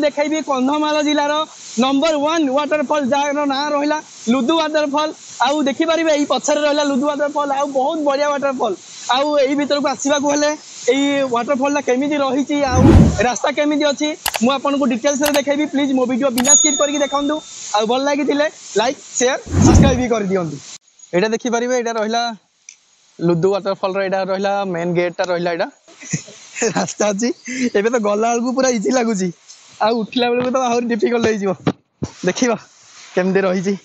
देखी Kandhamal जिलार number 1 waterfall jar ना रहा लुदु वाटरफॉल आउ देखी पारे यही पछर रहा लुदु वाटरफॉल आउ बहुत बढ़िया वाटरफॉल आउ यही भीतर को आसवाक हेले यही वाटरफॉल केमी रही आउ रास्ता केमी अच्छी मुझे आपको डिटेल्स देखी प्लीज मो वीडियो बिना स्किप करके देखूँ आउ भल लगी लाइक शेयर सब्सक्राइब भी कर दिंतु यहाँ देखिपारे यहाँ रहा लुदु वाटरफॉल रहा मेन गेटा रहा रास्ता अच्छी एवं तो गला बेलू पूरा इजी लगुच उठला बेलू तो आहरी डिफिकल्ट हो देखा केमती रही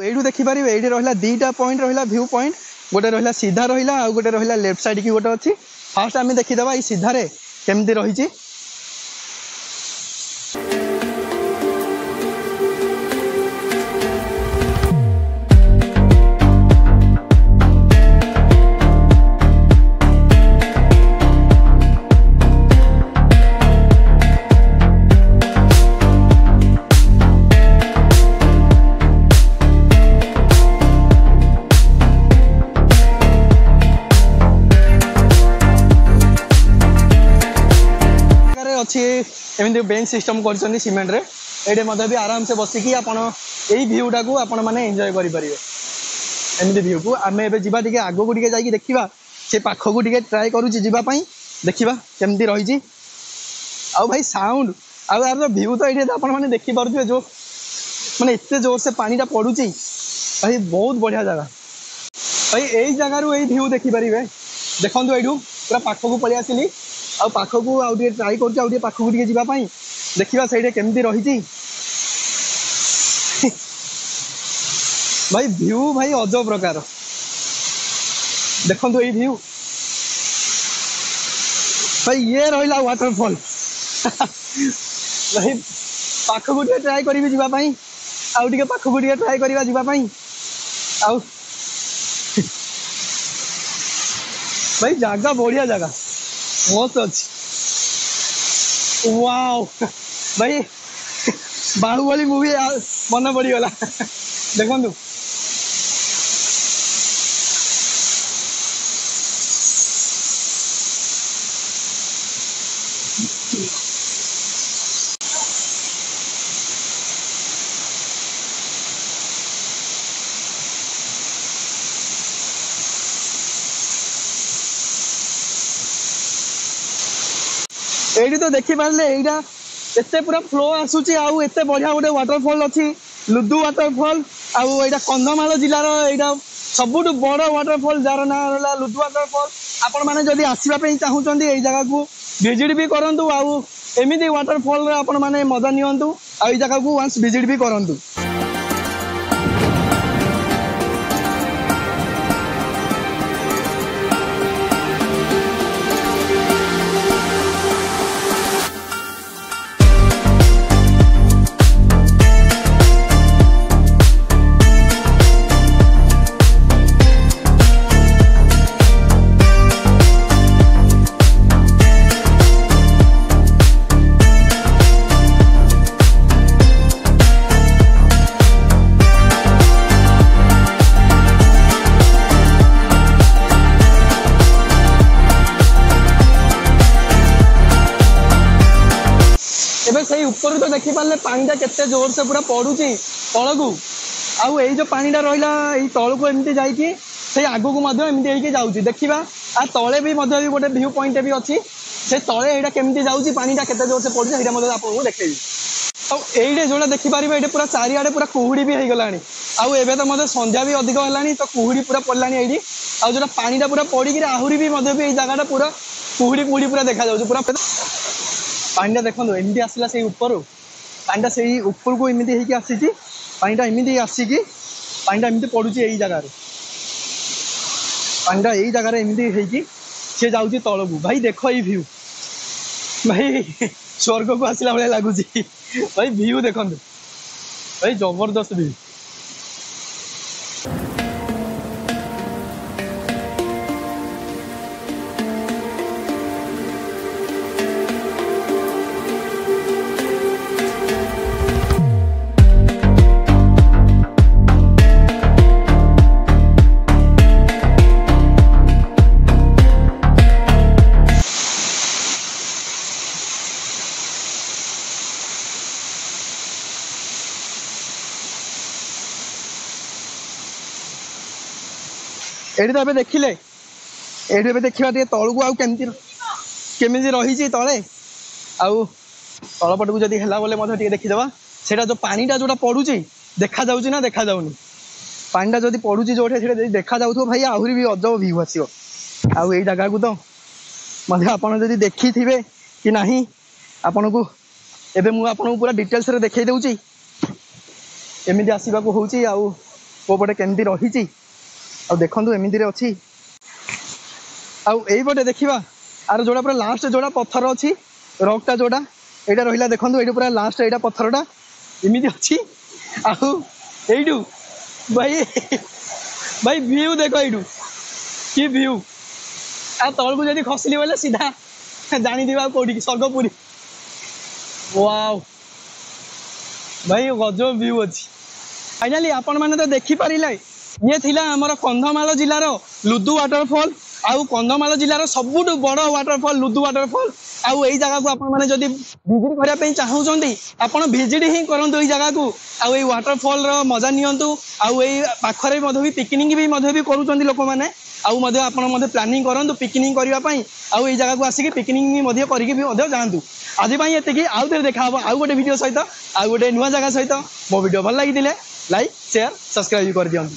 यू देखिपारे ये रहा दीटा पॉइंट रहा व्यू पॉइंट गोटे रहा सीधा रहा आउ गोटे रहा लेफ्ट साइड की गोटे अच्छी फास्ट आम देखीदे ये सीधारे केमती रही एमती बेंच सिस्टम कर सीमेंट रे ये भी आराम से बसिकी यही भ्यूटा को आपण मैंने एंजॉय करेंगे एमती भ्यू को आम ए जावा आग को जा देखा से पाख को ट्राए करूँगी देखा केमती रही आउ भाई साउंड आउ यार भ्यू तो ये आपने देखिपे जो माने एत जोर से पानीटा पड़ू भाई बहुत बढ़िया जगह भाई यही जगार यही भ्यू देखिपारे देखो यू पूरा पाख को पलि आसली आ पाखक ट्राए कर पाखक जावाई देखा से केमती रही भाई भ्यू भाई अजब प्रकार देखो ये भ्यू भाई ये रहा वाटरफॉल भाई पाखक ट्राए करी जावाई आउ पाखक ट्राए करवा जावाई आउ भाई जगह बढ़िया जगह मस्त अच्छी वाओ भाई बाहुबली मूवी मन पड़गला देखु ये तो देखिपारे यहाँ एत पूरा फ्लो आसूची आउ एत बढ़िया गोटे वाटरफॉल अच्छी लुदु वाटरफॉल आउ यहाँ कंधमाल जिलार यहाँ सबुठ बड़ वाटरफॉल जार ना रहा लुदु वाटरफॉल आपण मैंने जदि आसवाई चाहूँगी यही जगह को विजिट भी करूँ आउ एमती वाटरफॉल आपण मैंने मजा नियंतु आ जगह को वंस विजिट भी करूँ से ऊपर तो देखिपारे पानीटा केते जोर से पूरा पड़ुची तल को आउ यही जो पानीटा रहा तल को एमती जा आग को एमती जाऊँगी देखा आ तले भी गोटे व्यू पॉइंट भी अच्छी से तले यहाँ केमती जाऊँगी पानीटा केते जोर से पड़ुची आपको देखी आईटे जो देखिपारे ये पूरा चारिआडे पूरा कुहुड़ी भी होगला आउ एबे तो मतलब संध्या भी अधिक है तो कुहुड़ी पूरा पड़लानी ये आउ जो पानीटा पूरा पड़ी आहरी भी जगह पूरा कुहुड़ी कुहुड़ी पूरा देखा जाऊँ पूरा पानीटा देखो एमती आसला से ऊपर पानीटा से ऊपर को एमती होगी आसी पानीटा एमती आसिकी पानीटा एमती पड़ुची यही जगार पानीटा यही जगार एमती होगी सी जाऊँगी तल को भाई देख ये भ्यू भाई स्वर्ग को आसला भाई लगुच भाई भ्यू देखो भाई जबरदस्त भ्यू एठी तो एबे देखिले एठी एबे देखिबा टे तळकु आउ केमिति रहिछि तळे आउ तळपटकु जदी हेला बोले मधे टे देखिदबा सेटा जो पानीटा जोटा पडुछि देखा जाउछि ना देखा जाउनी पानीटा जदी पडुछि जोठे सेटा देखा जाउथो भाई आहुरी भी अजब व्यू आसीओ आउ एई जगह को तो मधे आपण जदी देखि थिबे कि नाही आपण को एबे मु आपण को पूरा डिटेल्स रे देखै देउछि एमिति आसीबा को होउछि आउ कोपटे केमिति रहिछि आ देखंतु एमिति रे अछि आउ एई पटे देखिबा आर जोड़ा पूरा लास्ट जोड़ा पत्थर अछि रॉकटा जोड़ा एटा रहिला देखंतु एटा पूरा लास्ट एटा पत्थरटा एमिति अछि आउ एइडु भाई भाई व्यू देखो एइडु की व्यू आ तळ को जदी खसली बोले सीधा जानी दिबा कोडी स्वर्गपुरी वाओ भाई गजब व्यू अछि फाइनली आपण माने तो देखि परिले ये थिला हमर कंधमाल जिल्लार लुदु वाटरफॉल आउ कंधमाल जिल्लार सबुठ बड़ वाटरफॉल लुदु वाटरफॉल आउ एई जगह को आपण माने जदी विजिट करिया पई चाहउचंदी आपण विजिट ही करंतु एई जगह को आउ एई वाटरफॉल रो मजा नियंतु आउ एई पाखरे मधे भी पिकनिक भी मधे भी करूचंदी लोक माने आउ मधे आपण मधे प्लानिंग करंतु पिकनिक करिया पई आउ एई जगह को आसी के पिकनिक भी मधे करिके भी मधे जांतु आज पई एते आउ तेरे देखा हबो आउ गोटे वीडियो सहित आउ गोटे नुवा जगह सहित मो वीडियो भल लागि दिले लाइक शेयर सब्सक्राइब कर दियंतु।